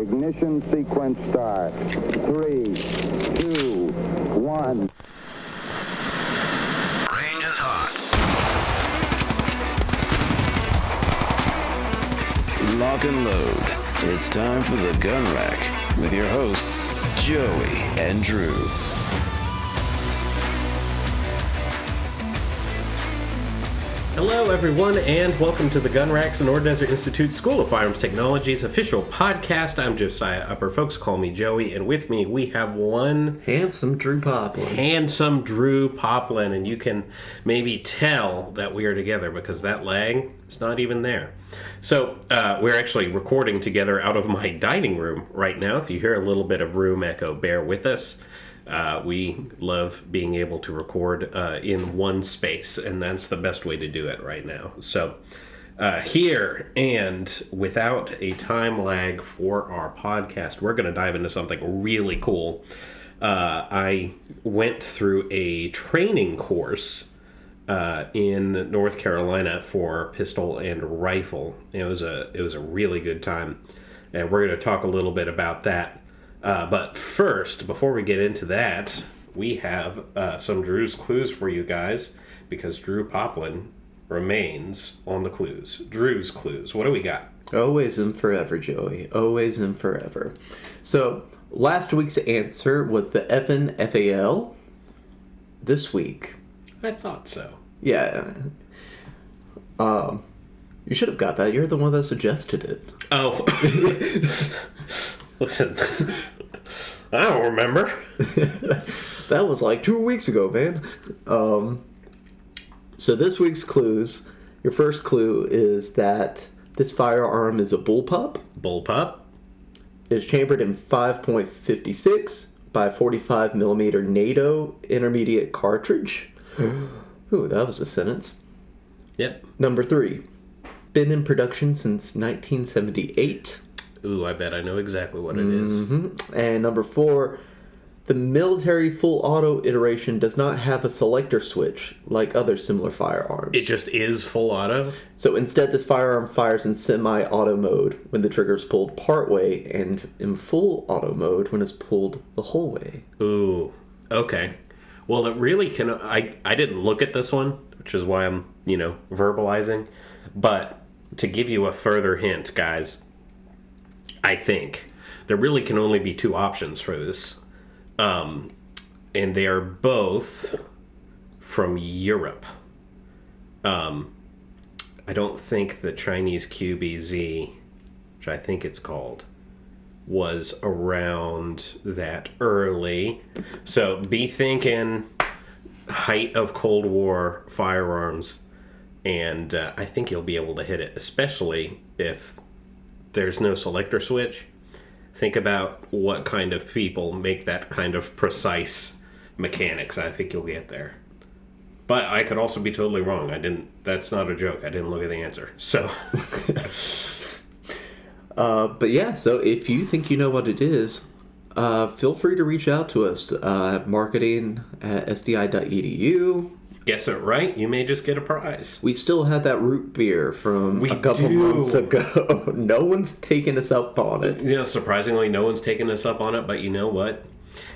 Ignition sequence start. 3, 2, 1. Range is hot. Lock and load. It's time for the Gun Rack with your hosts, Joey and Drew. Hello, everyone, and welcome to the Gun Rack's Sonoran Desert Institute School of Firearms Technology's official podcast. I'm Josiah Upper. Folks call me Joey, and with me we have one handsome Drew Poplin. And you can maybe tell that we are together because that lag is not even there. So we're actually recording together out of my dining room right now. If you hear a little bit of room echo, bear with us. We love being able to record in one space, and that's the best way to do it right now. So here, and without a time lag for our podcast, we're going to dive into something really cool. I went through a training course in North Carolina for pistol and rifle. It was a really good time, and we're going to talk a little bit about that. But first, before we get into that, we have some Drew's Clues for you guys, because Drew Poplin remains on the clues. Drew's Clues. What do we got? Always and forever, Joey. Always and forever. So, last week's answer was the FNFAL. This week. I thought so. Yeah. You should have got that. You're the one that suggested it. Oh. Listen, I don't remember. That was like 2 weeks ago, man. So this week's clues, your first clue is that this firearm is a bullpup. Bullpup. It's chambered in 5.56 by 45 millimeter NATO intermediate cartridge. Ooh, that was a sentence. Yep. Number 3, been in production since 1978. Ooh, I bet I know exactly what it is. And number 4, the military full auto iteration does not have a selector switch like other similar firearms. It just is full auto? So instead, this firearm fires in semi-auto mode when the trigger is pulled part way, and in full auto mode when it's pulled the whole way. Ooh, okay. Well, it really can... I didn't look at this one, which is why I'm, verbalizing. But to give you a further hint, guys... I think there really can only be two options for this. And they are both from Europe. I don't think the Chinese QBZ, which I think it's called, was around that early. So be thinking height of Cold War firearms. And I think you'll be able to hit it, especially if there's no selector switch. Think about what kind of people make that kind of precise mechanics. I think you'll get there. But I could also be totally wrong. That's not a joke. I didn't look at the answer. So. But yeah, so if you think you know what it is, feel free to reach out to us. marketing@sdi.edu. Guess it right, you may just get a prize. We still had that root beer from a couple months ago. No one's taken us up on it. Surprisingly, no one's taken us up on it, but you know what?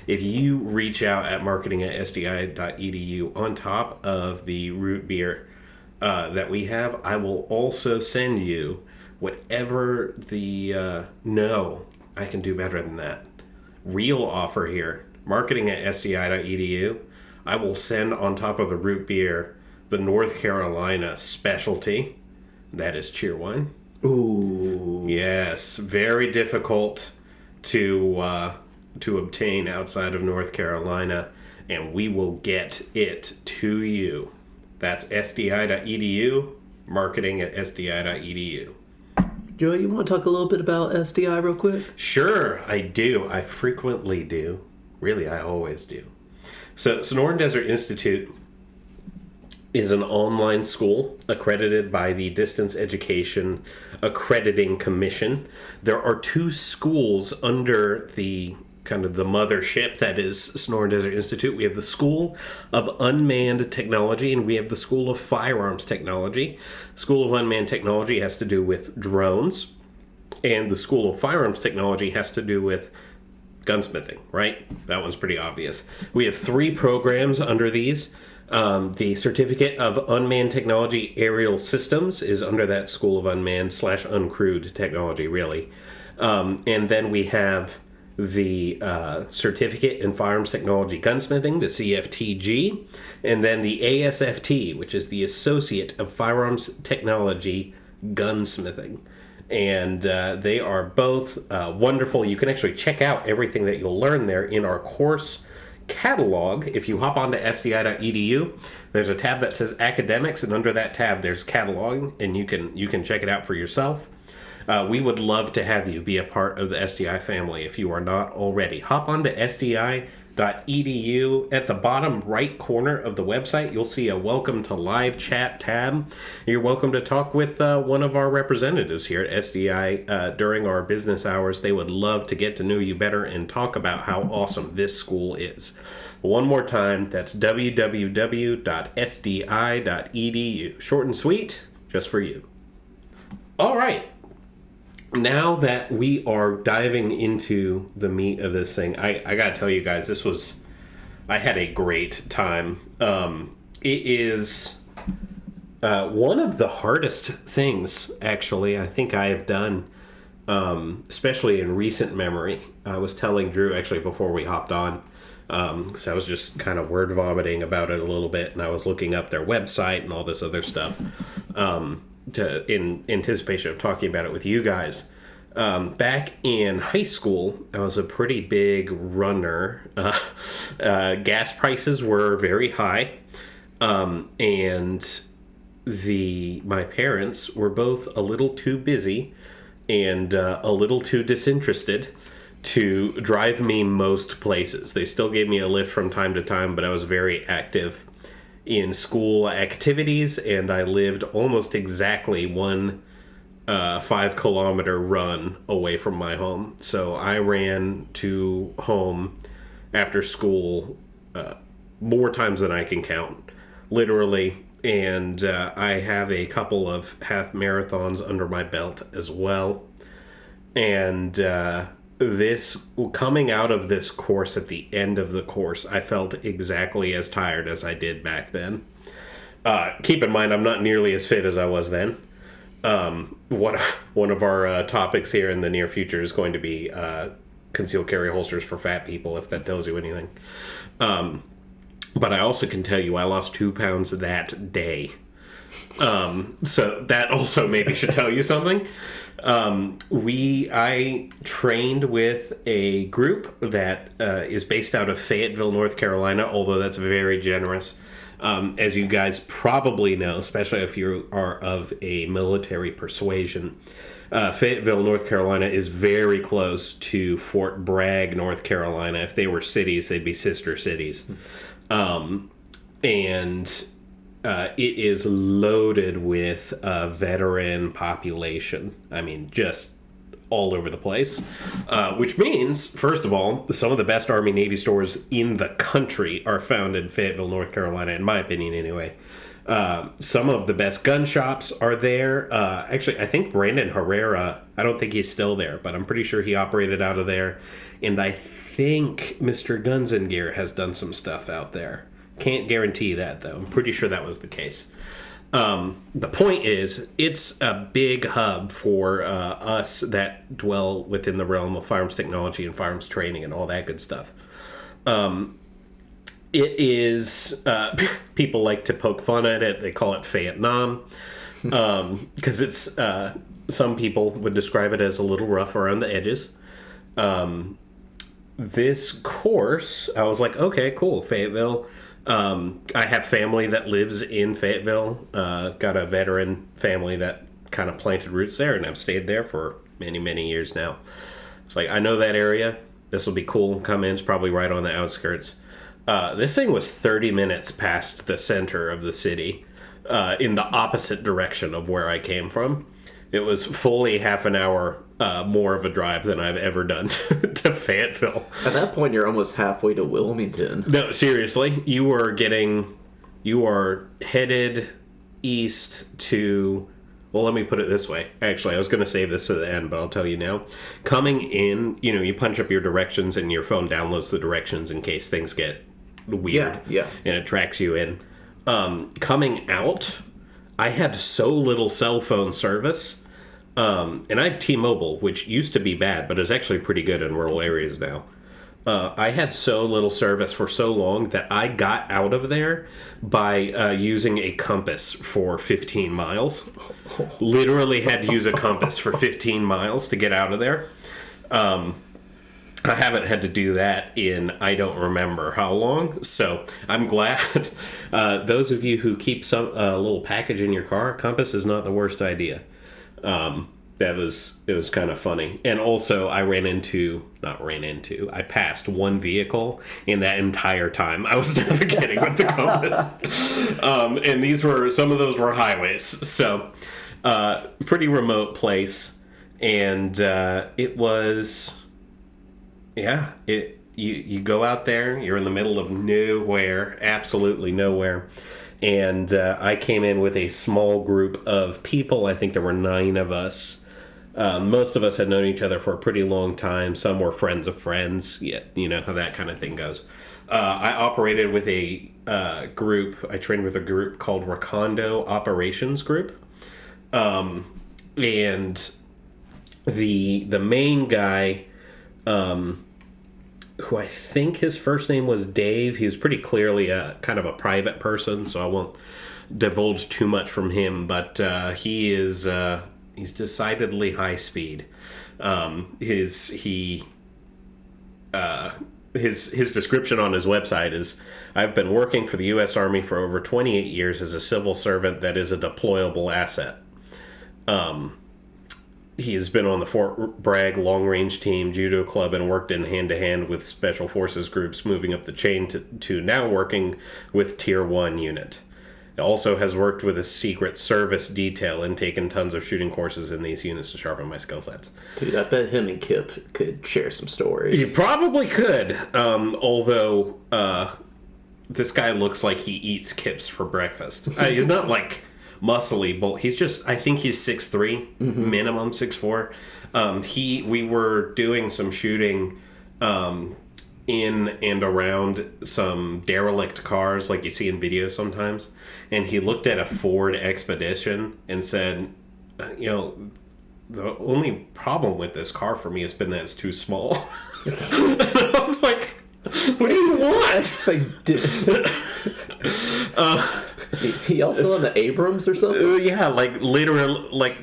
If you reach out at marketing@sdi.edu on top of the root beer that we have, I will also send you whatever the... no, I can do better than that. Real offer here. Marketing@sdi.edu. I will send on top of the root beer the North Carolina specialty. That is cheer wine. Ooh. Yes, very difficult to obtain outside of North Carolina, and we will get it to you. That's sdi.edu, marketing@sdi.edu. Joey, you want to talk a little bit about SDI real quick? Sure, I do. I frequently do. Really, I always do. So, Sonoran Desert Institute is an online school accredited by the Distance Education Accrediting Commission. There are two schools under the kind of the mothership that is Sonoran Desert Institute. We have the School of Unmanned Technology, and we have the School of Firearms Technology. School of Unmanned Technology has to do with drones. And the School of Firearms Technology has to do with gunsmithing, right? That one's pretty obvious. We have 3 programs under these. The Certificate of Unmanned Technology Aerial Systems is under that School of Unmanned/Uncrewed Technology, really. And then we have the Certificate in Firearms Technology Gunsmithing, the CFTG, and then the ASFT, which is the Associate of Firearms Technology Gunsmithing. And they are both wonderful. You can actually check out everything that you'll learn there in our course catalog. If you hop onto sdi.edu, there's a tab that says Academics, and under that tab there's cataloging, and you can check it out for yourself. We would love to have you be a part of the SDI family if you are not already. Hop onto sdi.edu. At the bottom right corner of the website, you'll see a Welcome to Live Chat tab. You're welcome to talk with one of our representatives here at SDI during our business hours. They would love to get to know you better and talk about how awesome this school is. One more time, that's www.sdi.edu. Short and sweet, just for you. All right. Now that we are diving into the meat of this thing, I gotta tell you guys, I had a great time. It is one of the hardest things, actually, I think I have done, especially in recent memory. I was telling Drew, actually, before we hopped on, so I was just kind of word vomiting about it a little bit, and I was looking up their website and all this other stuff. In anticipation of talking about it with you guys. Back in high school, I was a pretty big runner. Gas prices were very high, and my parents were both a little too busy and a little too disinterested to drive me most places. They still gave me a lift from time to time, but I was very active in school activities, and I lived almost exactly one 5-kilometer run away from my home. So I ran to home after school more times than I can count, literally. And I have a couple of half marathons under my belt as well. And coming out of this course, at the end of the course, I felt exactly as tired as I did back then. Keep in mind, I'm not nearly as fit as I was then. One of our topics here in the near future is going to be concealed carry holsters for fat people, if that tells you anything. But I also can tell you I lost 2 pounds that day. So that also maybe should tell you something. I trained with a group that is based out of Fayetteville, North Carolina, although that's very generous. As you guys probably know, especially if you are of a military persuasion, Fayetteville, North Carolina is very close to Fort Bragg, North Carolina. If they were cities, they'd be sister cities. It is loaded with a veteran population. I mean, just all over the place. Which means, first of all, some of the best Army Navy stores in the country are found in Fayetteville, North Carolina, in my opinion anyway. Some of the best gun shops are there. Actually, I think Brandon Herrera, I don't think he's still there, but I'm pretty sure he operated out of there. And I think Mr. Guns and Gear has done some stuff out there. Can't guarantee that, though. I'm pretty sure that was the case. The point is, it's a big hub for us that dwell within the realm of firearms technology and firearms training and all that good stuff. It is, people like to poke fun at it. They call it Vietnam, because it's, some people would describe it as a little rough around the edges. This course, I was like, okay, cool, Fayetteville. I have family that lives in Fayetteville. Got a veteran family that kind of planted roots there, and I've stayed there for many, many years now. It's like, I know that area. This will be cool. Come in. It's probably right on the outskirts. This thing was 30 minutes past the center of the city, in the opposite direction of where I came from. It was fully half an hour more of a drive than I've ever done to Fayetteville. At that point, you're almost halfway to Wilmington. No, seriously. You are headed east to Well, let me put it this way. Actually, I was going to save this to the end, but I'll tell you now. Coming in, you punch up your directions and your phone downloads the directions in case things get weird. Yeah. And it tracks you in. Coming out, I had so little cell phone service. And I have T-Mobile, which used to be bad, but is actually pretty good in rural areas now. I had so little service for so long that I got out of there by using a compass for 15 miles. Literally had to use a compass for 15 miles to get out of there. I haven't had to do that in I don't remember how long, so I'm glad. Those of you who keep a little package in your car, a compass is not the worst idea. It was kind of funny. And also I I passed one vehicle in that entire time I was navigating with the compass. And some of those were highways. So, pretty remote place. And, it was, you go out there, you're in the middle of nowhere, absolutely nowhere. And, I came in with a small group of people. I think there were 9 of us. Most of us had known each other for a pretty long time. Some were friends of friends. Yeah, you know how that kind of thing goes. I operated with a group. I trained with a group called Recondo Operations Group. And the main guy, who I think his first name was Dave, he was pretty clearly a kind of a private person, so I won't divulge too much from him. But he's decidedly high speed. His description on his website is, I've been working for the U.S. Army for over 28 years as a civil servant that is a deployable asset. He has been on the Fort Bragg Long Range Team, Judo Club, and worked in hand-to-hand with Special Forces groups, moving up the chain to now working with Tier 1 unit. It also has worked with a Secret Service detail and taken tons of shooting courses in these units to sharpen my skill sets. Dude, I bet him and Kip could share some stories. You probably could, although this guy looks like he eats Kips for breakfast. He's not like muscly, but he's just, I think he's 6'3", minimum 6'4". We were doing some shooting in and around some derelict cars like you see in videos sometimes, and he looked at a Ford Expedition and said, the only problem with this car for me has been that it's too small. And I was like, what do you want? He also on the Abrams or something? Yeah, like literally, like,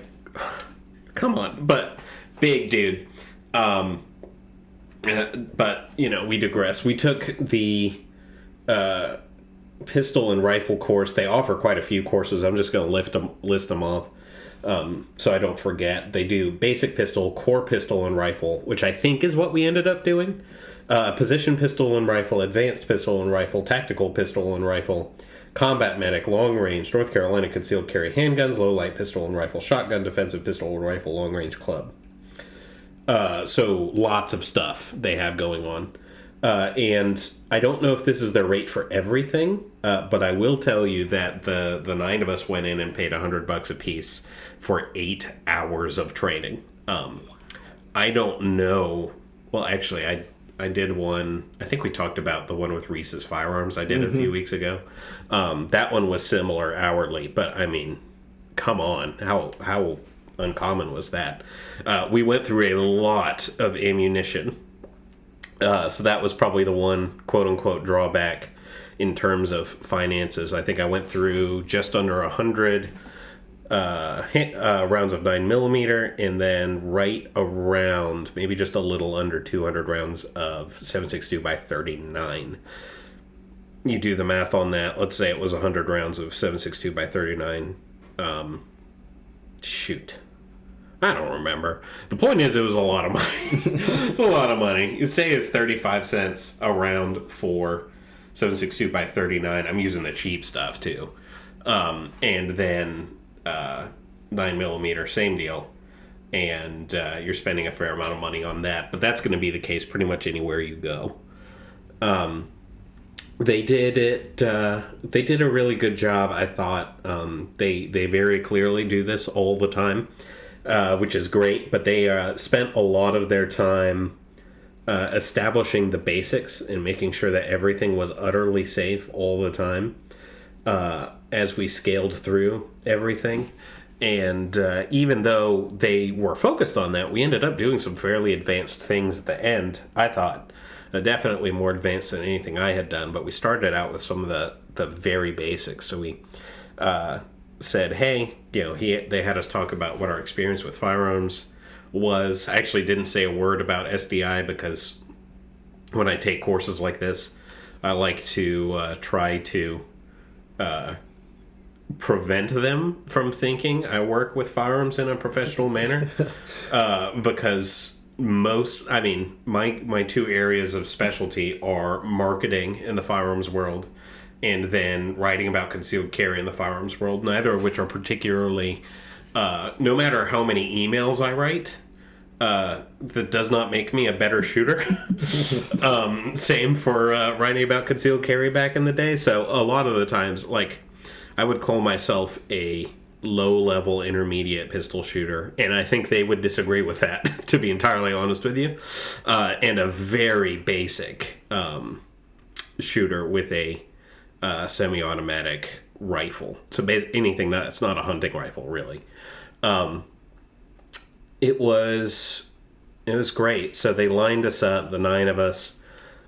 come on. But big dude. But, we digress. We took the pistol and rifle course. They offer quite a few courses. I'm just going to list them off so I don't forget. They do basic pistol, core pistol and rifle, which I think is what we ended up doing. Position pistol and rifle, advanced pistol and rifle, tactical pistol and rifle, combat medic, long range, North Carolina concealed carry handguns, low light pistol and rifle, shotgun, defensive pistol and rifle, long range club. So lots of stuff they have going on. And I don't know if this is their rate for everything, but I will tell you that the 9 of us went in and paid $100 a piece for 8 hours of training. I don't know. Well, actually, I did one. I think we talked about the one with Reese's Firearms I did a few weeks ago. That one was similar hourly, but I mean, come on, how uncommon was that? We went through a lot of ammunition. So that was probably the one quote-unquote drawback in terms of finances. I think I went through just under 100 rounds of 9mm, and then right around, maybe just a little under 200 rounds of 7.62 by 39. You do the math on that. Let's say it was 100 rounds of 7.62 by 39. Shoot. I don't remember. The point is, it was a lot of money. It's a lot of money. You say it's 35 cents a round for 7.62 by 39. I'm using the cheap stuff, too. And then 9mm, same deal. And you're spending a fair amount of money on that. But that's going to be the case pretty much anywhere you go. they did it. They did a really good job, I thought. They very clearly do this all the time, which is great. But they spent a lot of their time establishing the basics and making sure that everything was utterly safe all the time as we scaled through everything. And even though they were focused on that, we ended up doing some fairly advanced things at the end, I thought. Definitely more advanced than anything I had done, but we started out with some of the very basics. So we said, hey, they had us talk about what our experience with firearms was. I actually didn't say a word about SDI because when I take courses like this, I like to try to prevent them from thinking I work with firearms in a professional manner because my two areas of specialty are marketing in the firearms world and then writing about concealed carry in the firearms world, neither of which are particularly, no matter how many emails I write, that does not make me a better shooter. Same for writing about concealed carry back in the day. So a lot of the times, I would call myself a low-level intermediate pistol shooter, and I think they would disagree with that, to be entirely honest with you, and a very basic shooter with a semi-automatic rifle. So anything that's not a hunting rifle, really. It was great. So they lined us up, the 9 of us,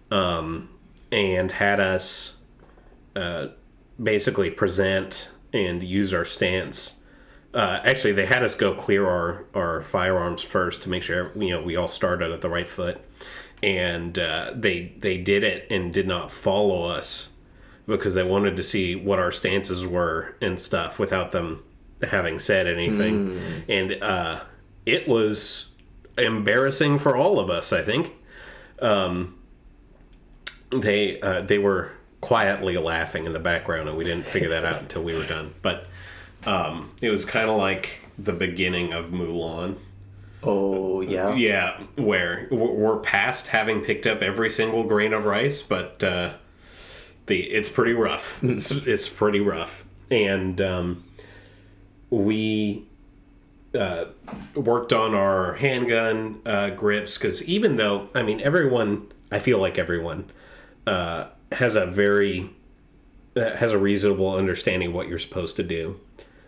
and had us basically present and use our stance. Actually, they had us go clear our firearms first to make sure we all started at the right foot, and they did it and did not follow us because they wanted to see what our stances were and stuff without them having said anything. And it was embarrassing for all of us, I think. They were quietly laughing in the background, and we didn't figure that out until we were done. But it was kind of like the beginning of Mulan. Oh, yeah? Yeah, where we're past having picked up every single grain of rice, but it's pretty rough. It's pretty rough. And we worked on our handgun grips, because even though, I feel like everyone has a reasonable understanding of what you're supposed to do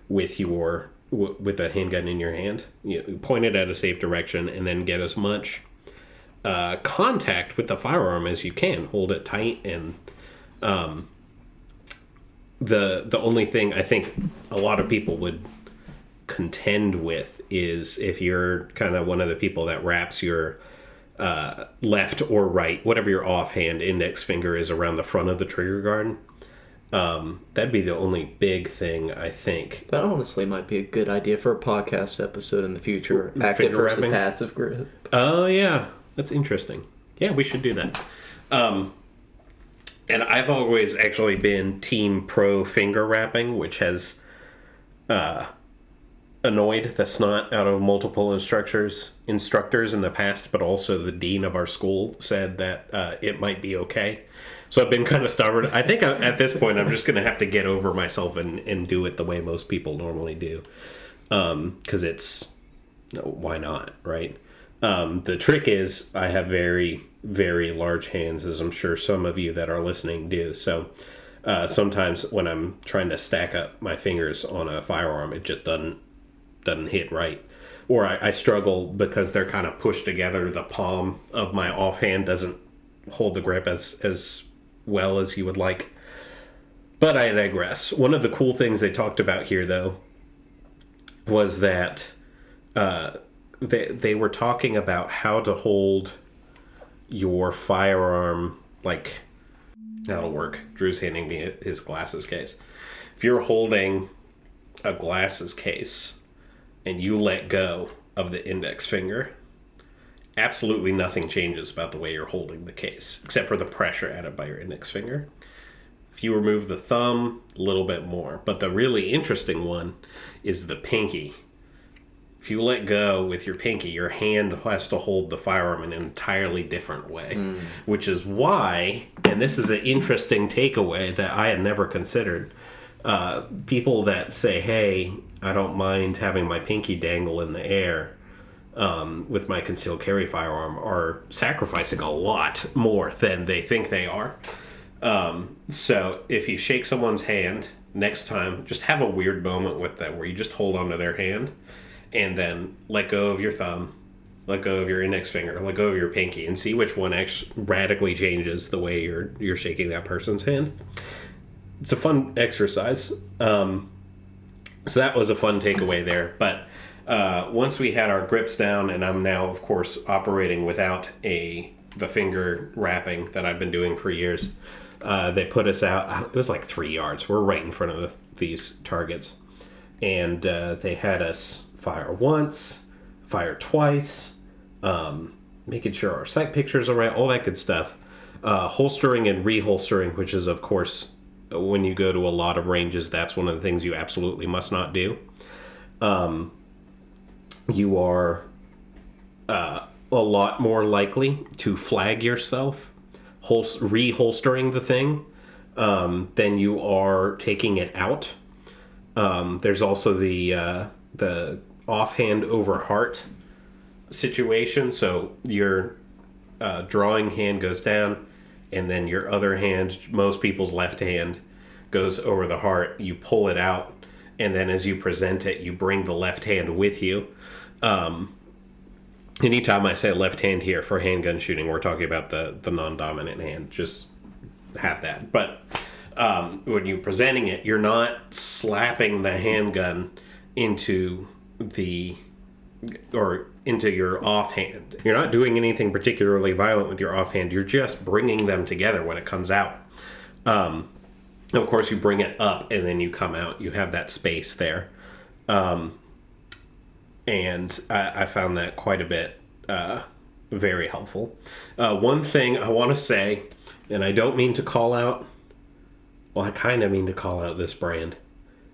with a handgun in your hand. You point it at a safe direction and then get as much contact with the firearm as you can. Hold it tight, and the only thing I think a lot of people would contend with is if you're kind of one of the people that wraps your left or right, whatever your offhand index finger is, around the front of the trigger guard. That'd be the only big thing, I think. That honestly might be a good idea for a podcast episode in the future. Active versus wrapping? passive grip. Oh, yeah. That's interesting. Yeah, we should do that. And I've always actually been team pro finger wrapping, which has annoyed the snot out of multiple instructors in the past, but also the dean of our school said that it might be okay. So I've been kind of stubborn. I think at this point I'm just going to have to get over myself and do it the way most people normally do. Because why not, right? The trick is I have very, very large hands, as I'm sure some of you that are listening do. So sometimes when I'm trying to stack up my fingers on a firearm, it just doesn't hit right. Or I struggle because they're kind of pushed together. The palm of my offhand doesn't hold the grip as well as you would like. But I digress. One of the cool things they talked about here, though, was that they were talking about how to hold your firearm, like, that'll work. Drew's handing me his glasses case. If you're holding a glasses case and you let go of the index finger, absolutely nothing changes about the way you're holding the case, except for the pressure added by your index finger. If you remove the thumb, a little bit more. But the really interesting one is the pinky If you let go with your pinky, your hand has to hold the firearm in an entirely different way, which is why, and this is an interesting takeaway that I had never considered, people that say, hey, I don't mind having my pinky dangle in the air with my concealed carry firearm are sacrificing a lot more than they think they are. So if you shake someone's hand, next time, just have a weird moment with them where you just hold onto their hand and then let go of your thumb, let go of your index finger, let go of your pinky, and see which one actually radically changes the way you're shaking that person's hand. It's a fun exercise. So that was a fun takeaway there. But once we had our grips down, and I'm now, of course, operating without the finger wrapping that I've been doing for years, they put us out. It was like 3 yards. We're right in front of these targets. And they had us fire once, fire twice, making sure our sight pictures are right, all that good stuff. Holstering and reholstering, which is, of course, when you go to a lot of ranges, that's one of the things you absolutely must not do. You are a lot more likely to flag yourself reholstering the thing than you are taking it out. There's also the offhand over heart situation. So your drawing hand goes down, and then your other hand, most people's left hand, goes over the heart. You pull it out, and then as you present it, you bring the left hand with you. Anytime I say left hand here for handgun shooting, we're talking about the non-dominant hand. Just have that. But when you're presenting it, you're not slapping the handgun into your offhand. You're not doing anything particularly violent with your offhand. You're just bringing them together when it comes out. Of course, you bring it up and then you come out. You have that space there. And I found that quite a bit very helpful. One thing I want to say, and I don't mean to call out, well, I kind of mean to call out this brand.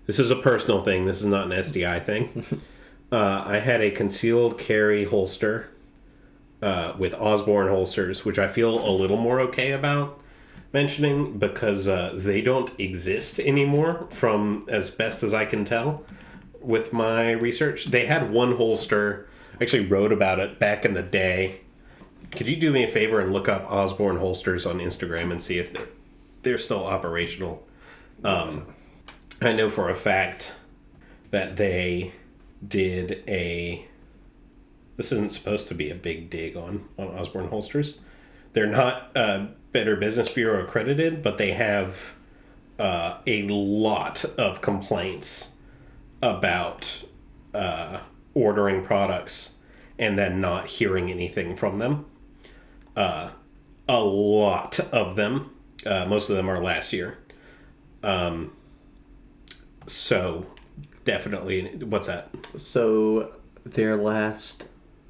This is a personal thing. This is not an SDI thing. I had a concealed carry holster with Osborne Holsters, which I feel a little more okay about mentioning because they don't exist anymore from as best as I can tell with my research. They had one holster. I actually wrote about it back in the day. Could you do me a favor and look up Osborne Holsters on Instagram and see if they're still operational? I know for a fact that they did this isn't supposed to be a big dig on Osborne Holsters. They're not Better Business Bureau accredited, but they have a lot of complaints about ordering products and then not hearing anything from them. A lot of them. Most of them are last year. So definitely, what's that? So their last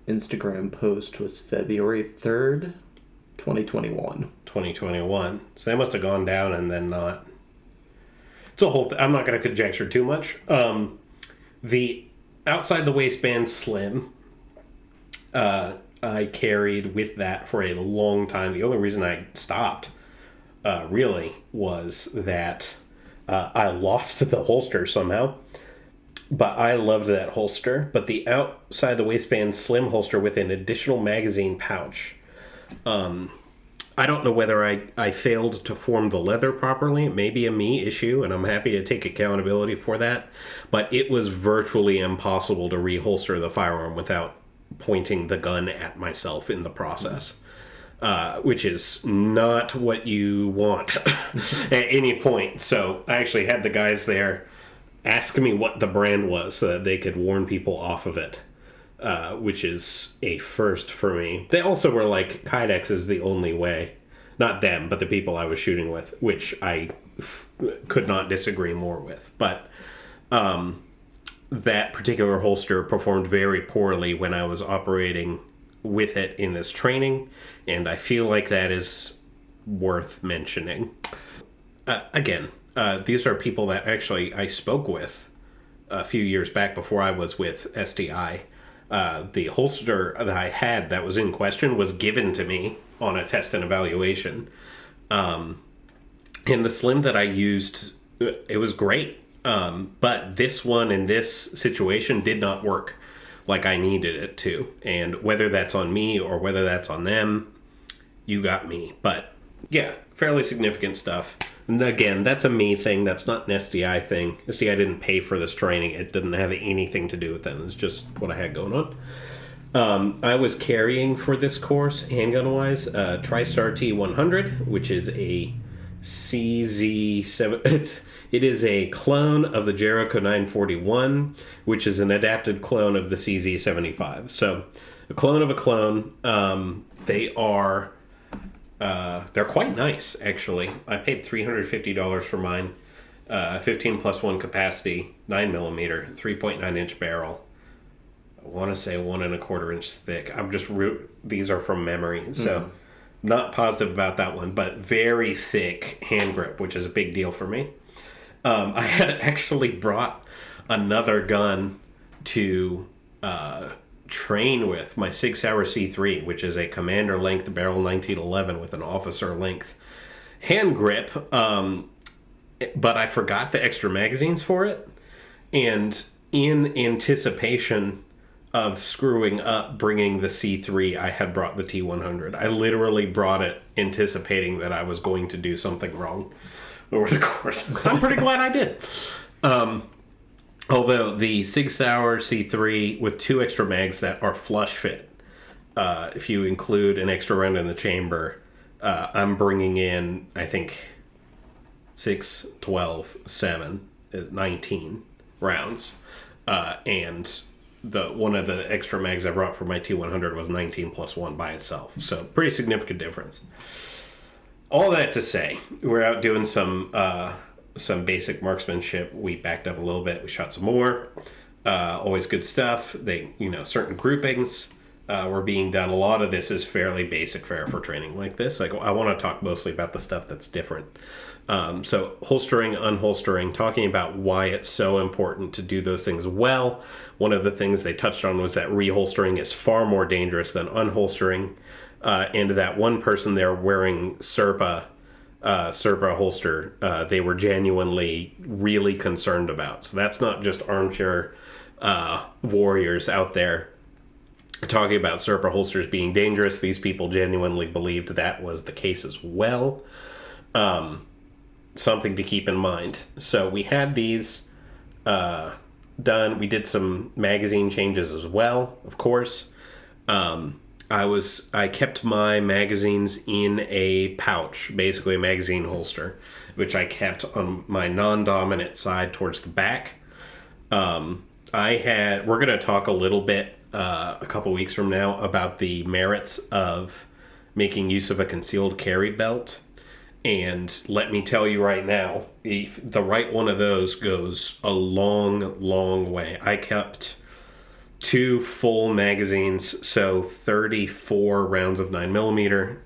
Instagram post was February 3rd, 2021. 2021. So they must have gone down and then not. It's a whole thing. I'm not going to conjecture too much. The outside the waistband slim, I carried with that for a long time. The only reason I stopped really was that I lost the holster somehow. But I loved that holster. But the outside the waistband slim holster with an additional magazine pouch. I don't know whether I failed to form the leather properly. It may be a me issue, and I'm happy to take accountability for that. But it was virtually impossible to reholster the firearm without pointing the gun at myself in the process. Which is not what you want at any point. So I actually had the guys there ask me what the brand was so that they could warn people off of it, which is a first for me. They also were like, Kydex is the only way. Not them, but the people I was shooting with, which I could not disagree more with. But that particular holster performed very poorly when I was operating with it in this training, and I feel like that is worth mentioning. Again, these are people that actually I spoke with a few years back before I was with SDI, The holster that I had that was in question was given to me on a test and evaluation. And the slim that I used, it was great. But this one in this situation did not work like I needed it to. And whether that's on me or whether that's on them, you got me. But yeah, fairly significant stuff. And again, that's a me thing. That's not an SDI thing. SDI didn't pay for this training. It didn't have anything to do with them. It's just what I had going on. I was carrying for this course, handgun-wise, TriStar T100, which is a CZ7... It is a clone of the Jericho 941, which is an adapted clone of the CZ75. So, a clone of a clone. They are... they're quite nice, actually. I paid $350 for mine. 15 plus 1 capacity, 9mm, 3.9 inch barrel. I want to say 1 1/4 inch thick. These are from memory, so not positive about that one, but very thick hand grip, which is a big deal for me. I had actually brought another gun to train with, my Sig Sauer C3, which is a commander length barrel 1911 with an officer length hand grip, but I forgot the extra magazines for it, and in anticipation of screwing up bringing the C3, I had brought the T100. I literally brought it anticipating that I was going to do something wrong over the course. I'm pretty glad I did. Although the Sig Sauer C3 with 2 extra mags that are flush fit, if you include an extra round in the chamber, I'm bringing in, I think, 6, 12, 7, 19 rounds. And one of the extra mags I brought for my T100 was 19 plus 1 by itself. So pretty significant difference. All that to say, we're out doing some basic marksmanship. We backed up a little bit. We shot some more. Always good stuff. Certain groupings were being done. A lot of this is fairly basic fare for training like this. Like, I want to talk mostly about the stuff that's different. So holstering, unholstering, talking about why it's so important to do those things well. One of the things they touched on was that reholstering is far more dangerous than unholstering. And that one person there wearing Serpa holster, they were genuinely really concerned about. So that's not just armchair warriors out there talking about Serpa holsters being dangerous. These people genuinely believed that was the case as well. Something to keep in mind. So we had these done. We did some magazine changes as well, of course. I kept my magazines in a pouch, basically a magazine holster, which I kept on my non-dominant side towards the back. We're going to talk a little bit a couple weeks from now about the merits of making use of a concealed carry belt. And let me tell you right now, if the right one of those goes a long, long way. I kept 2 full magazines, so 34 rounds of 9mm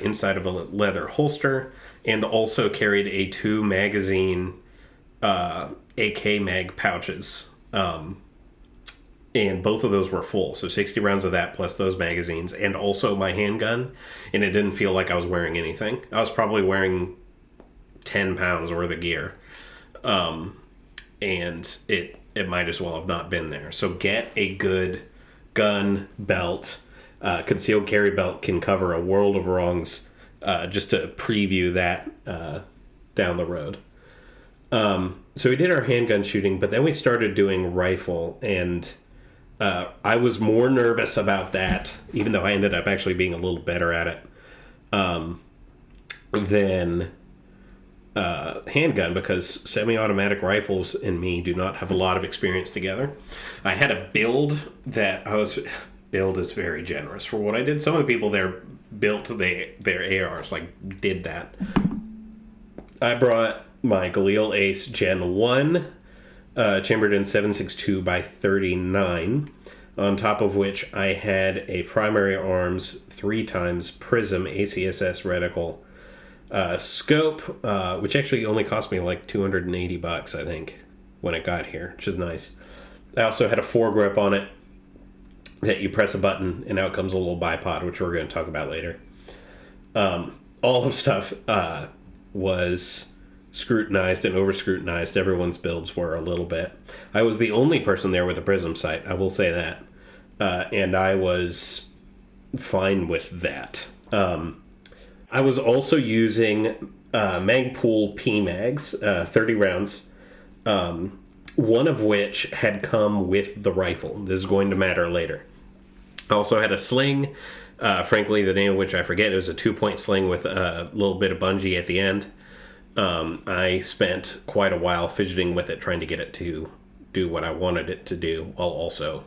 inside of a leather holster, and also carried a 2 magazine AK mag pouches. And both of those were full, so 60 rounds of that plus those magazines, and also my handgun, and it didn't feel like I was wearing anything. I was probably wearing 10 pounds worth of gear, and it might as well have not been there. So get a good gun belt. Concealed carry belt can cover a world of wrongs, just to preview that down the road. So we did our handgun shooting, but then we started doing rifle, and I was more nervous about that, even though I ended up actually being a little better at it, than handgun, because semi-automatic rifles and me do not have a lot of experience together. I had a build that build is very generous for what I did. Some of the people there built their ARs, did that. I brought my Galil Ace Gen 1, chambered in 7.62 by 39, on top of which I had a Primary Arms 3x Prism ACSS reticle scope, which actually only cost me like $280, I think, when it got here, which is nice. I also had a foregrip on it, that you press a button and out comes a little bipod, which we're going to talk about later. All of stuff was scrutinized and over scrutinized. Everyone's builds were a little bit. I was the only person there with a prism sight, I will say that. And I was fine with that. I was also using Magpul PMags, 30 rounds, one of which had come with the rifle. This is going to matter later. I also had a sling, frankly, the name of which I forget. It was a 2-point sling with a little bit of bungee at the end. I spent quite a while fidgeting with it, trying to get it to do what I wanted it to do, while also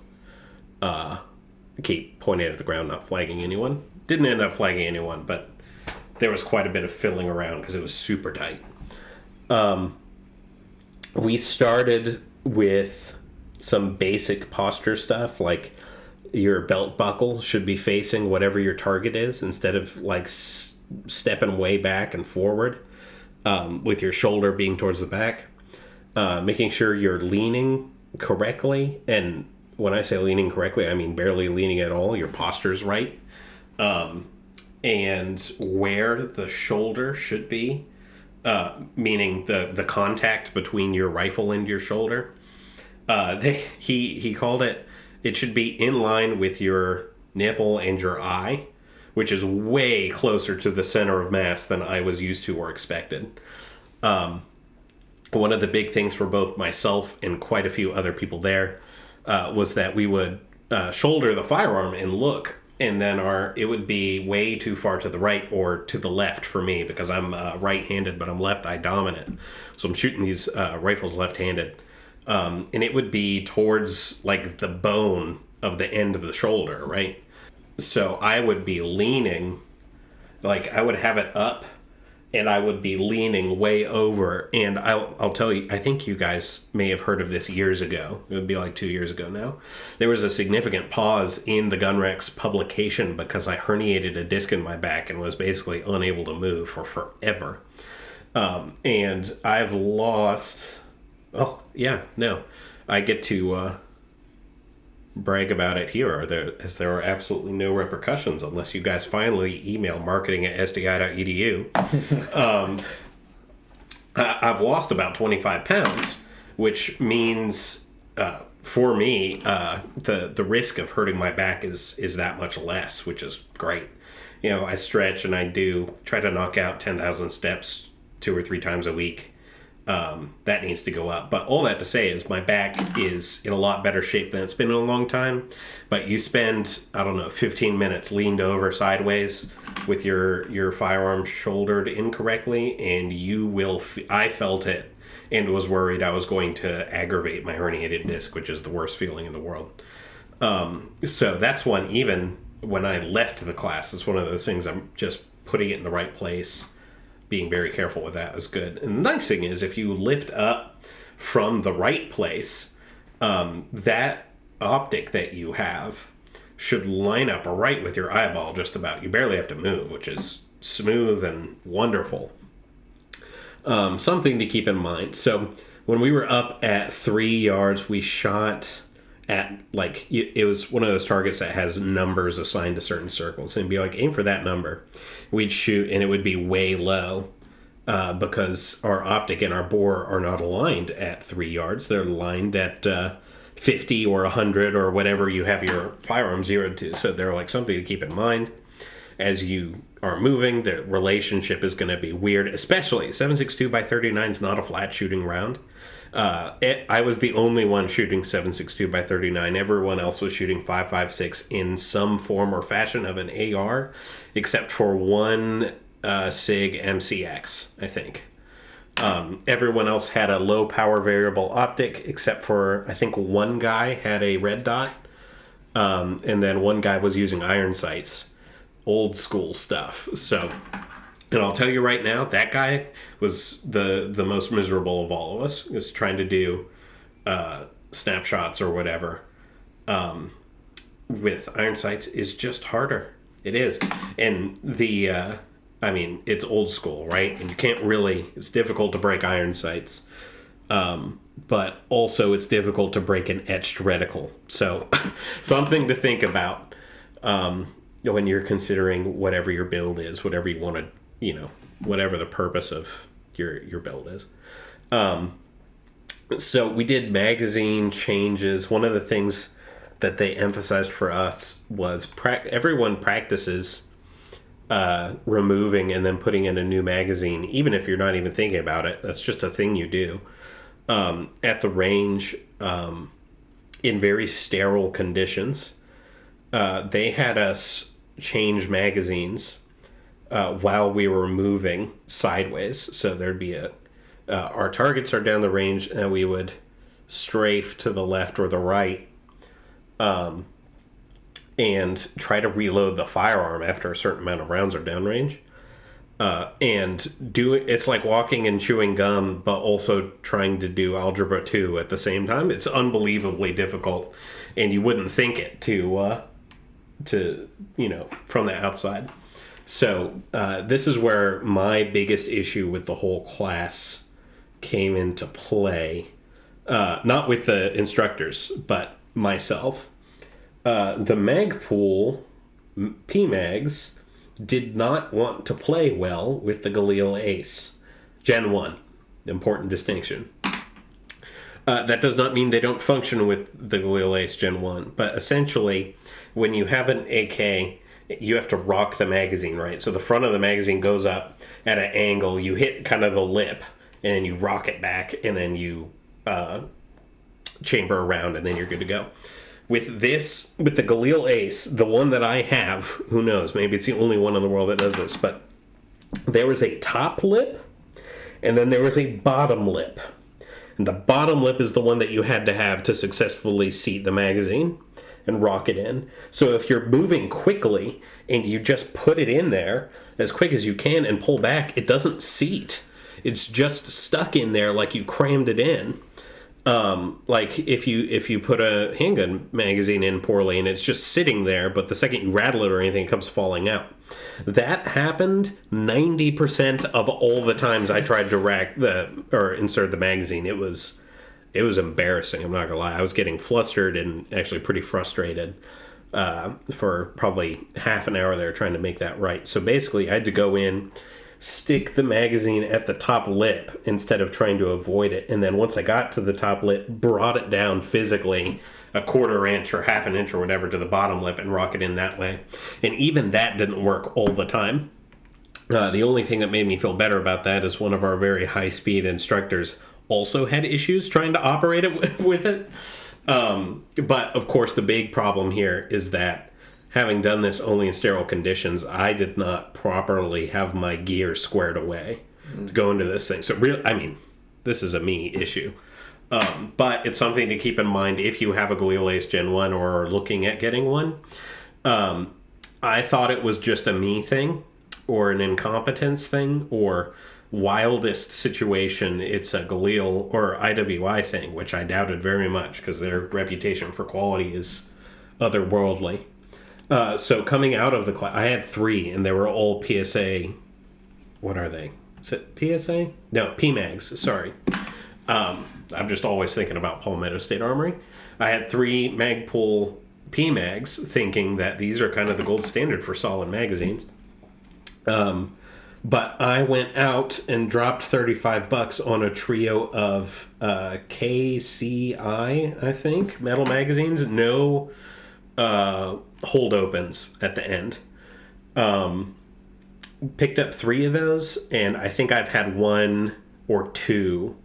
keep pointing at the ground, not flagging anyone. Didn't end up flagging anyone, but there was quite a bit of filling around because it was super tight. We started with some basic posture stuff, like your belt buckle should be facing whatever your target is instead of like stepping way back and forward, with your shoulder being towards the back. Making sure you're leaning correctly, and when I say leaning correctly, I mean barely leaning at all. Your posture's right. And where the shoulder should be, meaning the contact between your rifle and your shoulder. He called it should be in line with your nipple and your eye, which is way closer to the center of mass than I was used to or expected. One of the big things for both myself and quite a few other people there was that we would shoulder the firearm and look, and then it would be way too far to the right or to the left for me, because I'm right-handed, but I'm left eye dominant. So I'm shooting these rifles left-handed. And it would be towards like the bone of the end of the shoulder, right? So I would be leaning, like I would have it up, and I would be leaning way over. And I'll tell you, I think you guys may have heard of this years ago. It would be like 2 years ago now. There was a significant pause in the Gunrex publication because I herniated a disc in my back and was basically unable to move for forever. And I've lost... Oh, yeah, no. I get to brag about it here, as there are absolutely no repercussions unless you guys finally email marketing@sdi.edu. I've lost about 25 pounds, which means, for me, the risk of hurting my back is that much less, which is great. You know, I stretch and I try to knock out 10,000 steps 2 or 3 times a week. That needs to go up. But all that to say is my back is in a lot better shape than it's been in a long time. But you spend, 15 minutes leaned over sideways with your firearm shouldered incorrectly, and you will... I felt it and was worried I was going to aggravate my herniated disc, which is the worst feeling in the world. So that's one, even when I left the class, it's one of those things, I'm just putting it in the right place. Being very careful with that is good. And the nice thing is, if you lift up from the right place, that optic that you have should line up right with your eyeball just about. You barely have to move, which is smooth and wonderful. Something to keep in mind. So when we were up at 3 yards, we shot at, like, it was one of those targets that has numbers assigned to certain circles, and be like, aim for that number. We'd shoot, and it would be way low, because our optic and our bore are not aligned at 3 yards. They're aligned at 50 or 100 or whatever you have your firearm zeroed to. So they're like something to keep in mind as you are moving. The relationship is going to be weird, especially 7.62 by 39 is not a flat shooting round. I was the only one shooting 7.62 by 39. Everyone else was shooting 5.56 in some form or fashion of an AR, except for one SIG MCX, I think. Everyone else had a low power variable optic, except for, I think, one guy had a red dot, and then one guy was using iron sights, old school stuff. So... And I'll tell you right now, that guy was the most miserable of all of us. Is trying to do snapshots or whatever with iron sights is just harder. It is. And it's old school, right? And you can't really... It's difficult to break iron sights. But also it's difficult to break an etched reticle. So something to think about when you're considering whatever your build is, whatever you want to, whatever the purpose of your build is. So we did magazine changes. One of the things that they emphasized for us was everyone practices removing and then putting in a new magazine, even if you're not even thinking about it. That's just a thing you do at the range in very sterile conditions. They had us change magazines while we were moving sideways. So there'd be our targets are down the range, and we would strafe to the left or the right and try to reload the firearm after a certain amount of rounds are downrange. And it's like walking and chewing gum, but also trying to do Algebra 2 at the same time. It's unbelievably difficult, and you wouldn't think it to from the outside. So this is where my biggest issue with the whole class came into play. Not with the instructors, but myself. The Magpool PMags did not want to play well with the Galil Ace Gen 1. Important distinction. That does not mean they don't function with the Galil Ace Gen 1, but essentially, when you have an AK, you have to rock the magazine, right? So the front of the magazine goes up at an angle, you hit kind of the lip, and then you rock it back, and then you chamber around, and then you're good to go. With the Galil Ace, the one that I have, who knows, maybe it's the only one in the world that does this, but there was a top lip, and then there was a bottom lip. And the bottom lip is the one that you had to have to successfully seat the magazine and rock it in. So if you're moving quickly and you just put it in there as quick as you can and pull back, it doesn't seat. It's just stuck in there like you crammed it in. Like if you put a handgun magazine in poorly and it's just sitting there, but the second you rattle it or anything, it comes falling out. That happened 90% of all the times I tried to insert the magazine. It was embarrassing. I'm not gonna lie. I was getting flustered and actually pretty frustrated for probably half an hour there trying to make that right. So basically, I had to go in, stick the magazine at the top lip instead of trying to avoid it. And then once I got to the top lip, brought it down physically a quarter inch or half an inch or whatever to the bottom lip and rock it in that way. And even that didn't work all the time. The only thing that made me feel better about that is one of our very high-speed instructors also had issues trying to operate it with it. But, of course, the big problem here is that having done this only in sterile conditions, I did not properly have my gear squared away to go into this thing. So, this is a me issue. But it's something to keep in mind if you have a Galil Ace Gen 1 or are looking at getting one. I thought it was just a me thing or an incompetence thing or wildest situation, it's a Galil or IWI thing, which I doubted very much because their reputation for quality is otherworldly. So coming out of the class, I had 3, and they were all PSA. What are they? Is it PSA? No, PMags. Sorry. I'm just always thinking about Palmetto State Armory. I had 3 Magpul PMags, thinking that these are kind of the gold standard for solid magazines. But I went out and dropped $35 on a trio of KCI, I think, metal magazines. No hold opens at the end. Picked up 3 of those, and I think I've had 1 or 2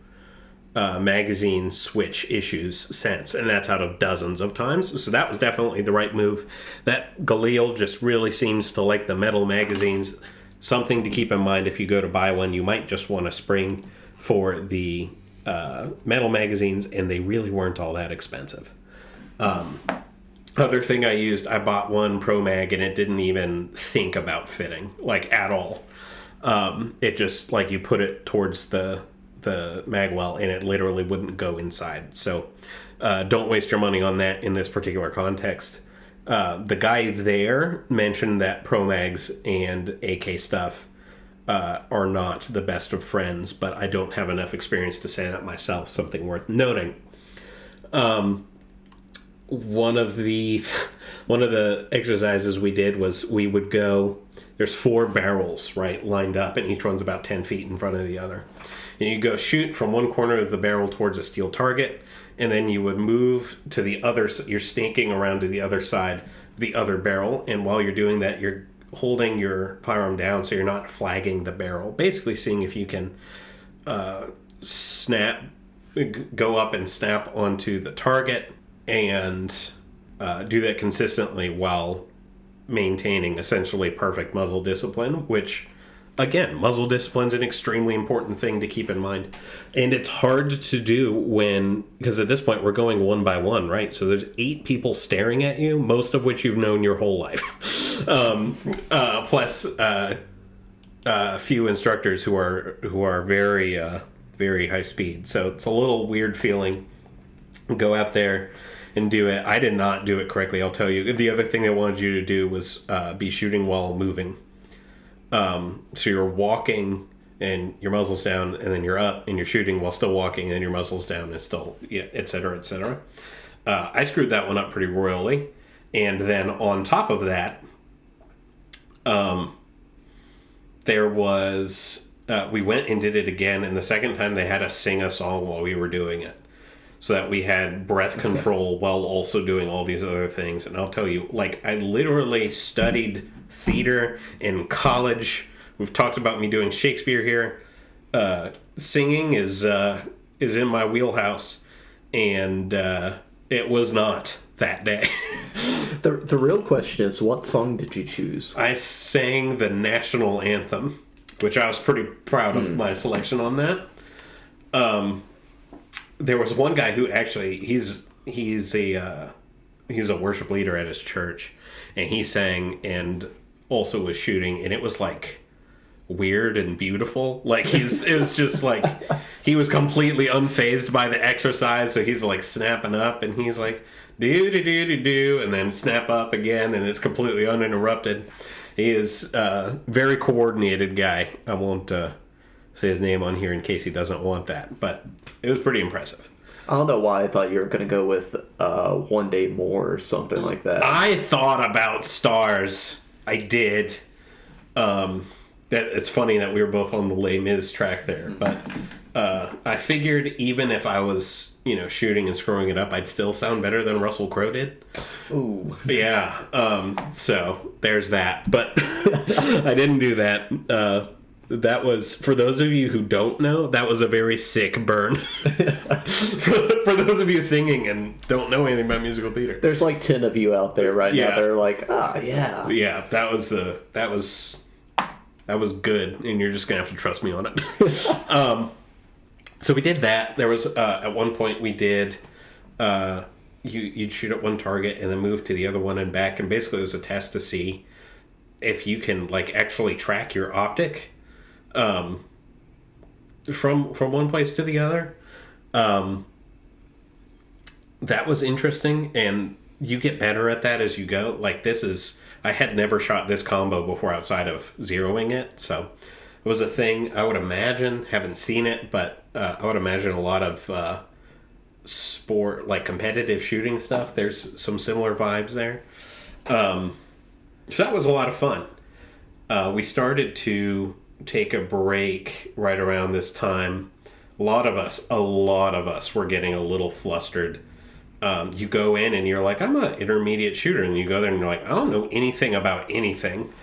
magazine switch issues since, and that's out of dozens of times. So that was definitely the right move. That Galil just really seems to like the metal magazines. Something to keep in mind if you go to buy one, you might just want to spring for the metal magazines, and they really weren't all that expensive. Other thing I used, I bought one Pro Mag, and it didn't even think about fitting, like, at all. It just, like, you put it towards the mag well, and it literally wouldn't go inside. So don't waste your money on that in this particular context. The guy there mentioned that Pro Mags and AK stuff are not the best of friends, but I don't have enough experience to say that myself. Something worth noting. One of the exercises we did was we would go. There's 4 barrels, right, lined up, and each one's about 10 feet in front of the other. And you go shoot from one corner of the barrel towards a steel target, and then you would move to the other. You're snaking around to the other side of the other barrel, and while you're doing that, you're holding your firearm down so you're not flagging the barrel. Basically, seeing if you can go up and snap onto the target, and do that consistently while maintaining essentially perfect muzzle discipline, which, again, muzzle discipline is an extremely important thing to keep in mind. And it's hard to do because at this point we're going one by one, right? So there's 8 people staring at you, most of which you've known your whole life. Plus a few instructors who are very, very high speed. So it's a little weird feeling. Go out there and do it. I did not do it correctly, I'll tell you. The other thing they wanted you to do was be shooting while moving. So you're walking and your muzzle's down, and then you're up and you're shooting while still walking, and your muzzle's down and still, et cetera, et cetera. I screwed that one up pretty royally. And then on top of that, there was, we went and did it again, and the second time they had us sing a song while we were doing it. So that we had breath control while also doing all these other things. And I'll tell you, I literally studied theater in college. We've talked about me doing Shakespeare here. Singing is in my wheelhouse, and it was not that day. The real question is, what song did you choose? I sang the national anthem, which I was pretty proud of my selection on that. There was one guy who actually he's a worship leader at his church, and he sang and also was shooting, and it was weird and beautiful. It was just he was completely unfazed by the exercise, so he's snapping up, and he's do do do do do, and then snap up again, and it's completely uninterrupted. He is a very coordinated guy. I won't say his name on here in case he doesn't want that, but it was pretty impressive. I don't know why I thought you were going to go with One Day More or something like that. I thought about Stars. I did. It's funny that we were both on the Les Mis track there, but I figured even if I was, shooting and screwing it up, I'd still sound better than Russell Crowe did. Ooh. Yeah. So there's that, but I didn't do that. That was, for those of you who don't know, that was a very sick burn. for those of you singing and don't know anything about musical theater. There's 10 of you out there right now. They're yeah. Yeah, that was good, and you're just gonna have to trust me on it. So we did that. There was at one point we did you'd shoot at one target and then move to the other one and back, and basically it was a test to see if you can actually track your optic from one place to the other. That was interesting, and you get better at that as you go. I had never shot this combo before outside of zeroing it, so it was a thing. I would imagine, haven't seen it, but I would imagine a lot of sport, competitive shooting stuff, there's some similar vibes there. So that was a lot of fun. We started to take a break right around this time. A lot of us were getting a little flustered. You go in and you're like, I'm an intermediate shooter, and you go there and you're like, I don't know anything about anything.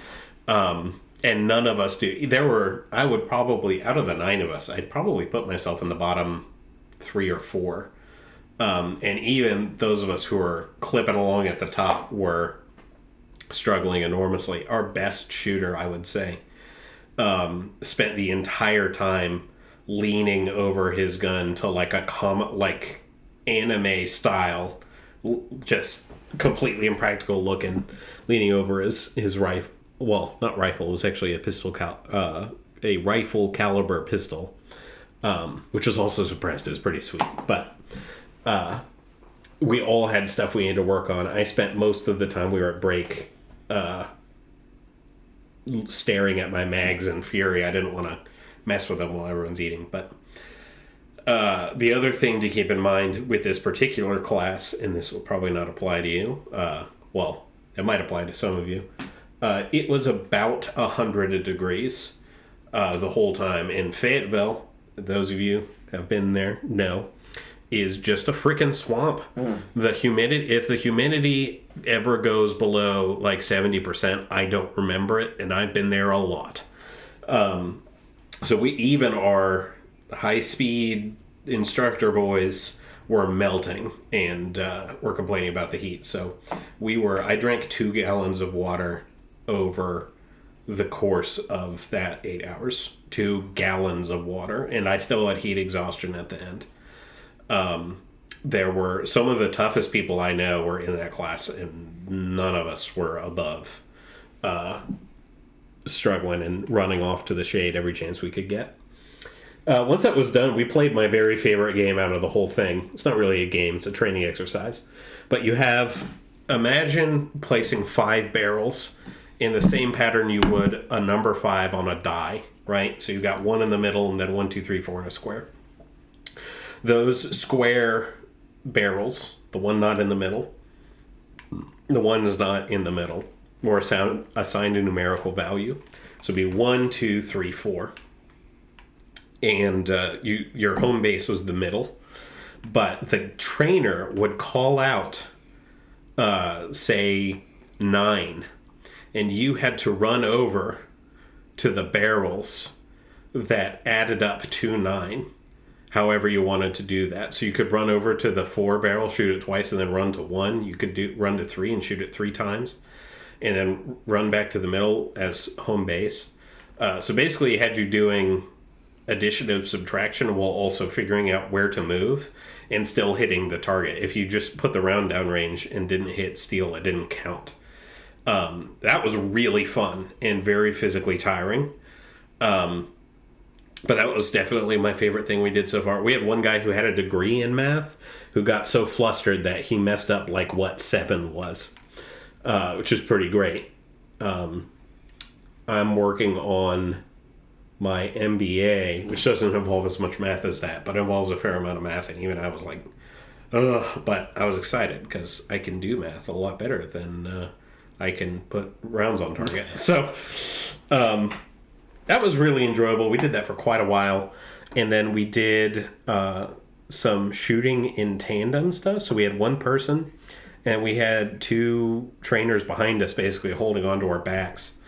And none of us do. I would probably, out of the 9 of us, I'd probably put myself in the bottom 3 or 4. And even those of us who were clipping along at the top were struggling enormously. Our best shooter, I would say, spent the entire time leaning over his gun to a anime style, just completely impractical looking, leaning over his rifle. Well, not rifle. It was actually a rifle caliber pistol, which was also suppressed. It was pretty sweet, but we all had stuff we needed to work on. I spent most of the time we were at break staring at my mags in fury. I didn't want to mess with them while everyone's eating. But the other thing to keep in mind with this particular class, and this will probably not apply to you, well, it might apply to some of you, it was about 100 degrees the whole time. In Fayetteville, those of you who have been there know, is just a freaking swamp. The humidity, if the humidity ever goes below like 70%, I don't remember it, and I've been there a lot. So we even our high-speed instructor boys were melting and were complaining about the heat. So I drank 2 gallons of water over the course of that 8 hours. 2 gallons of water, and I still had heat exhaustion at the end. There were some of the toughest people I know were in that class, and none of us were above struggling and running off to the shade every chance we could get. Once that was done, we played my very favorite game out of the whole thing. It's not really a game, it's a training exercise. But imagine placing 5 barrels in the same pattern you would a number 5 on a die, right? So you've got 1 in the middle and then 1, 2, 3, 4 in a square. Those square barrels, the one not in the middle, the one's not in the middle, were assigned a numerical value. So it'd be 1, 2, 3, 4. And your home base was the middle. But the trainer would call out, say, 9. And you had to run over to the barrels that added up to 9. However you wanted to do that. So you could run over to the 4 barrel, shoot it twice, and then run to 1. You could run to 3 and shoot it 3 times. And then run back to the middle as home base. So basically, it had you doing addition and subtraction while also figuring out where to move and still hitting the target. If you just put the round down range and didn't hit steel, it didn't count. That was really fun and very physically tiring. But that was definitely my favorite thing we did so far. We had one guy who had a degree in math who got so flustered that he messed up like what 7 was, which is pretty great. I'm working on my MBA, which doesn't involve as much math as that, but involves a fair amount of math. And even I was like, ugh, but I was excited because I can do math a lot better than I can put rounds on target. So, that was really enjoyable. We did that for quite a while. And then we did some shooting in tandem stuff. So we had one person and we had 2 trainers behind us basically holding onto our backs,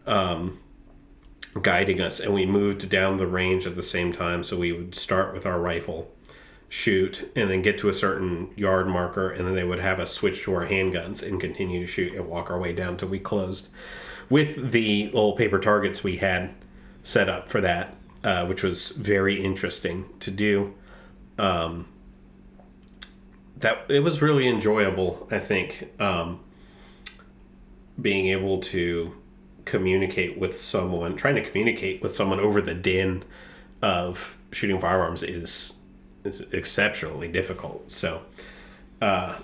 guiding us. And we moved down the range at the same time. So we would start with our rifle, shoot, and then get to a certain yard marker. And then they would have us switch to our handguns and continue to shoot and walk our way down till we closed. With the little paper targets we had set up for that, which was very interesting to do. That it was really enjoyable, I think, being able to communicate with someone, trying to communicate with someone over the din of shooting firearms is exceptionally difficult. So that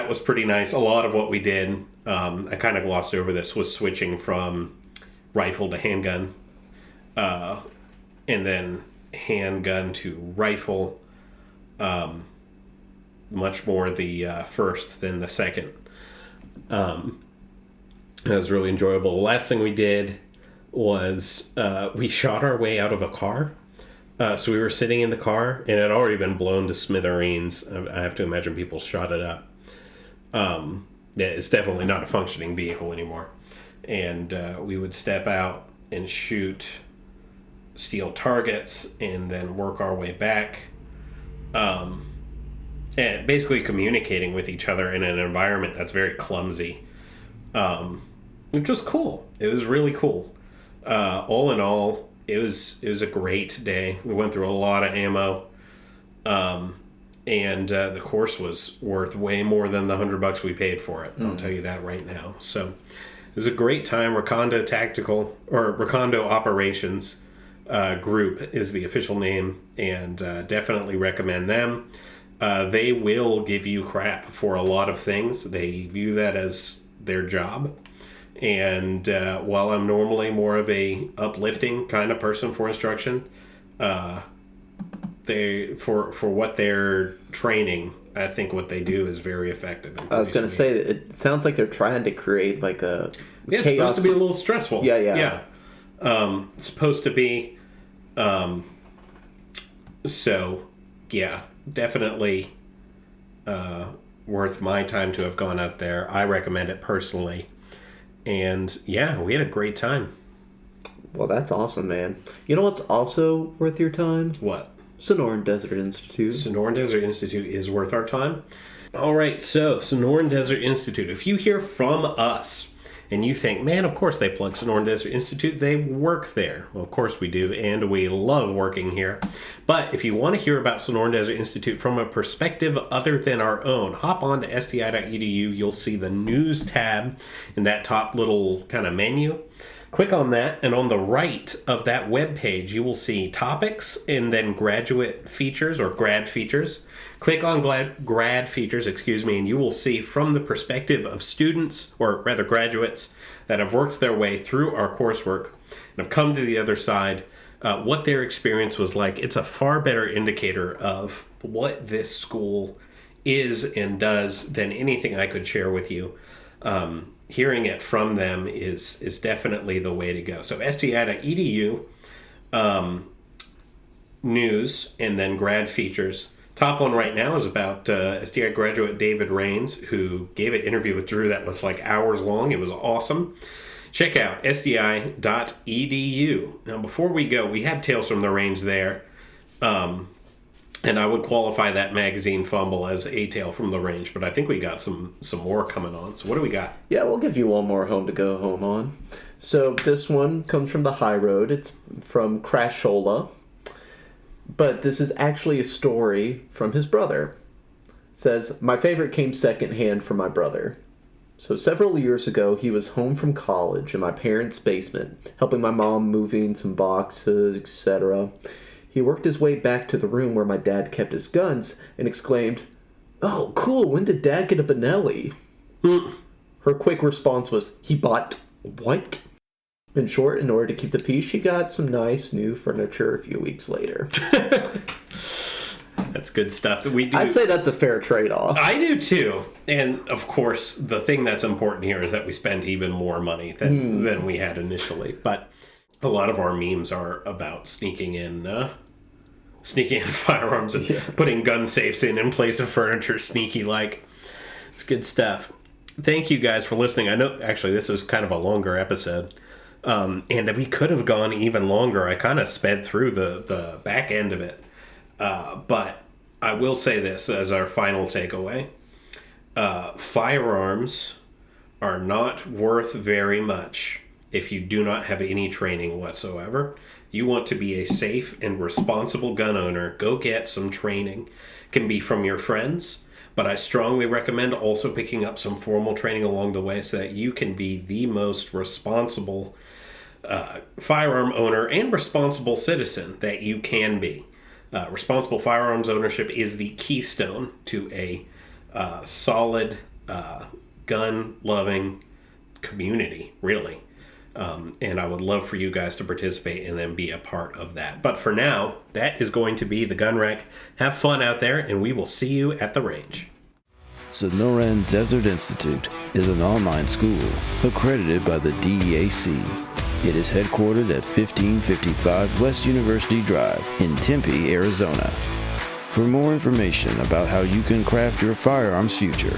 was pretty nice. A lot of what we did, I kind of glossed over this, was switching from rifle to handgun, and then handgun to rifle, much more the first than the second. It was really enjoyable. The last thing we did was we shot our way out of a car. So we were sitting in the car, and it had already been blown to smithereens. I have to imagine people shot it up. It's definitely not a functioning vehicle anymore. And we would step out and shoot steel targets and then work our way back. And basically communicating with each other in an environment that's very clumsy. Which was cool. It was really cool. All in all, it was a great day. We went through a lot of ammo. And the course was worth way more than the $100 we paid for it. I'll tell you that right now. So it was a great time. Recondo Operations Group is the official name, and definitely recommend them. They will give you crap for a lot of things. They view that as their job, And while I'm normally more of a uplifting kind of person for instruction, they for what they're training, I think what they do is very effective. I was going to say that it sounds like they're trying to create like a it's supposed to be a little stressful. Yeah. It's supposed to be. So, yeah, definitely worth my time to have gone out there. I recommend it personally. And, yeah, we had a great time. Well, that's awesome, man. You know what's also worth your time? What? Sonoran Desert Institute. Sonoran Desert Institute is worth our time. All right, so Sonoran Desert Institute. If you hear from us and you think, man, of course they plug Sonoran Desert Institute, they work there. Well, of course we do, and we love working here. But if you want to hear about Sonoran Desert Institute from a perspective other than our own, hop on to sti.edu. You'll see the news tab in that top little kind of menu. Click on that, and on the right of that web page, you will see topics and then graduate features or grad features. Click on grad features, and you will see from the perspective of students, or rather graduates, that have worked their way through our coursework and have come to the other side, what their experience was like. It's a far better indicator of what this school is and does than anything I could share with you. Hearing it from them is definitely the way to go. So sti.edu, news, and then grad features. Top one right now is about STI graduate David Rains, who gave an interview with Drew that was like hours long. It was awesome. Check out sti.edu. Now, before we go, we had Tales from the Range there. And I would qualify that magazine fumble as a tale from the range, but I think we got some more coming on. So what do we got? Yeah, we'll give you one more home to go home on. So this one comes from the high road. It's from Crashola. But this is actually a story from his brother. It says, my favorite came secondhand from my brother. So several years ago, he was home from college in my parents' basement, helping my mom moving some boxes, etc. He worked his way back to the room where my dad kept his guns and exclaimed, "Oh, cool, when did Dad get a Benelli?" Her quick response was, "He bought what?" In short, in order to keep the peace, she got some nice new furniture a few weeks later. That's good stuff. That we do. I'd say that's a fair trade-off. I do too. And of course, the thing that's important here is that we spent even more money than we had initially. But a lot of our memes are about sneaking in firearms and putting gun safes in place of furniture, sneaky like. It's good stuff. Thank you guys for listening. I know actually this is kind of a longer episode. And we could have gone even longer. I kind of sped through the back end of it. But I will say this as our final takeaway. Firearms are not worth very much if you do not have any training whatsoever. You want to be a safe and responsible gun owner, go get some training. It can be from your friends, but I strongly recommend also picking up some formal training along the way so that you can be the most responsible firearm owner and responsible citizen that you can be. Responsible firearms ownership is the keystone to a solid gun-loving community, really. And I would love for you guys to participate and then be a part of that. But for now, that is going to be the Gun Rack. Have fun out there, and we will see you at the range. Sonoran Desert Institute is an online school accredited by the DEAC. It is headquartered at 1555 West University Drive in Tempe, Arizona. For more information about how you can craft your firearms future,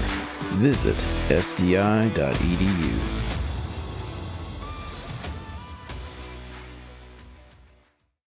visit sdi.edu.